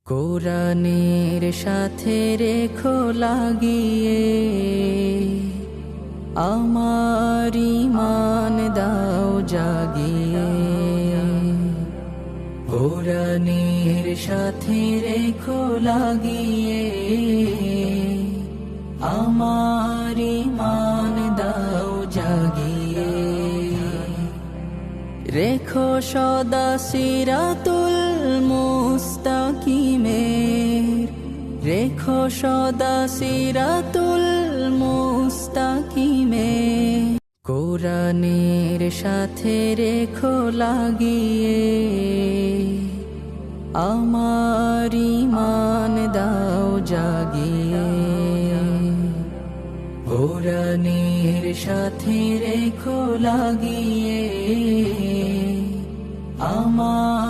কোরআনের সাথে রেখো লাগিয়ে, আমার ঈমান দাও জাগিয়ে। কোরআনের সাথে রেখো লাগিয়ে, আমার ঈমান দাও জাগিয়ে। রেখো সদা সিরাতুল মুস্তাকিমের, রেখো সদা সিরাতুল মুস্তাকিমের। কোরআনের সাথে রেখো লাগিয়ে, আমার ঈমান দাও জাগিয়ে। কোরআনের সাথে রেখো লাগিয়ে, আমার